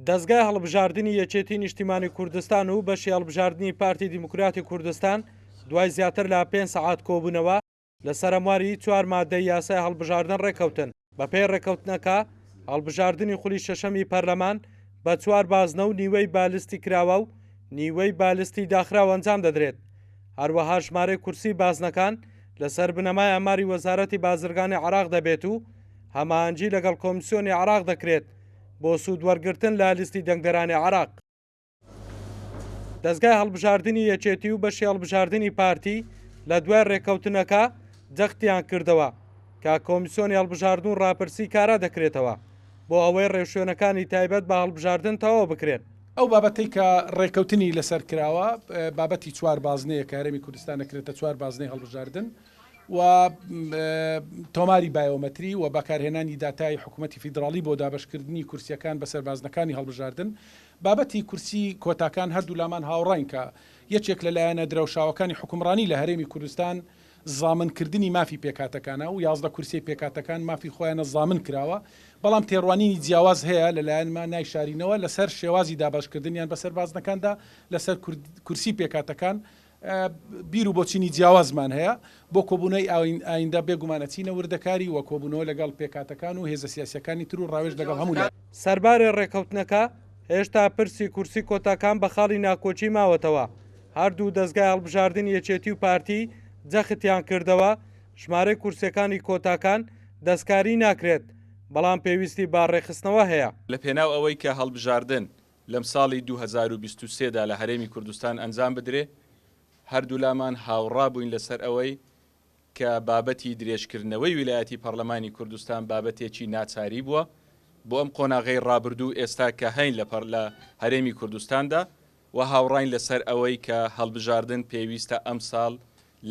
دەستگای هەڵبژاردننی یەکێتی نیشتیمانی کوردستان و بەشی هەڵبژاردننی پارتی دیموکراتی کوردستان دوای زیاتر لە 5 سەعات کۆبوونەوە لە سەرەمواری 4 مادەی یاسای هەڵبژاردن ڕێکەوتن. بەپێی ڕێکەوتنەکە هەڵبژاردننی خولی شەشەمی پەرلەمان بە 4 بازنە و نیوەی بالستی کراوە و نیوەی بالستی داخراوە ئەنجام دەدرێت. هەروەها ژمارەی کورسی بازنەکان لەسەر بنەمای ئەماری وەزارەتی بازرگانی عراق دەبێت و هەماهەنگی لەگەڵ کۆمیسیۆنی عراق دەکرێت بۆ سوودوەرگرتن لە لیستی دەنگدەرانی عراق. دەستگای هەڵبژاردننی یەکێتی و بەشی هەڵبژاردننی پارتی لە دوای ڕێکەوتنەکە جەختیان کردەوە کە کۆمیسیۆنی هەڵبژاردن ڕاپرسی کارا دەکرێتەوە بۆ ئەوەی ڕێوشوێنەکانی تایبەت بە هەڵبژاردن تەواو بکرێن. ئەو بابەتەی کە ڕێکەوتنی لەسەر کراوە بابەتی 4 بازنەیە کە هەرێمی کوردستان دەکرێتە 4 بازنەی هەڵبژاردن و تۆماری بایۆمەتری و بەکارهێنانی داتای حکوومەتی فیدراڵی بۆ دابشکردنی کورسیەکان بەسەر بازنەکانی هەڵبژاردن. بابەتی کورسی کۆتاکان هەردوو لامان هاوڕاین کە یەکێک لەلایەنە درەوشاوەکانی حکومڕانی لە هەرێمی کوردستان زامنکردنی مافی پێکاتەکانە و 11 کورسی پێکاتەکان مافی خۆیانە زامن کراوە، بەڵام تێڕوانینی جیاواز هەیە لەلایەنمان نایشارینەوە لەسەر شێوازی دابشکردنیان بەسەر بازنەکاندا لەسەر کورسی پێکاتەکان بیر و بۆچینی جیاوازمان هەیە بۆ کۆبوونەی ئایندە بێگومانەچینە وردەکاری و کۆبوونەوە لەگەڵ پێکاتەکان و هێزە سیاسیەکانی تر و ڕاوێژ لەگەڵ هەموو. سەربارەی ڕێکەوتنەکە هێشتا پرسی کورسی کۆتاکان بە خاڵی ناکۆچی ماوەتەوە. هەردوو دەستگای هەڵبژاردننی یەکێتی و پارتی جەختیان کردەوە ژمارەی کورسەکانی کۆتاکان دەستکاری ناکرێت، بەڵام پێویستی با ڕێخستنەوە هەیە. لە پێناو ئەوەی کە هەڵبژاردن لەم ساڵی 2023دا لە هەرێمی کوردستان ئەنجام بدرێ، هەردوو لامان هاوڕا بووین لەسەر ئەوەی کە بابەتی درێژکردنەوەی ویلایەتی پەرلەمانی کوردستان بابەتێکی ناچاری بووە بۆ ئەم قۆناغەی ڕابردوو ئێستا کە هەین لە هەرێمی کوردستاندا و هاوڕاین لەسەر ئەوەی کە هەڵبژاردن پێویستە ئەم ساڵ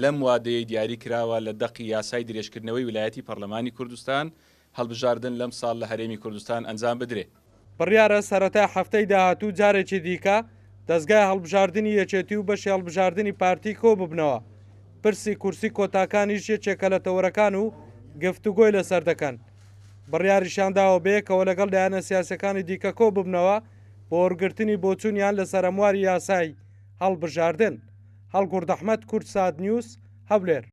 لەم وادەیە دیاری کراوە لە دەقی یاسای درێژکردنەوەی ویلایەتی پەرلەمانی کوردستان هەڵبژاردن لەم ساڵ لە هەرێمی کوردستان ئەنجام بدرێ. بڕیارە سەرەتا هەفتەی داهاتوو جارێکی دیکە دەستگای هەڵبژاردننی یەکێتی و بەشی هەڵبژاردننی پارتی کۆ ببنەوە. پرسی کورسی کۆتاکانیش یەکێکە لە تەوەرەکان و گفتوگۆی لەسەر دەکەن. بڕیاریشانداوە بەیەکەوە لەگەڵ لایەنە سیاسەکانی دیکە کۆ ببنەوە بۆ وەرگرتنی بۆچوونیان لە سەرەمواری یاسای هەڵبژاردن. هەڵگورد ئەحمەد، کورد سات نیوز، هەولێر.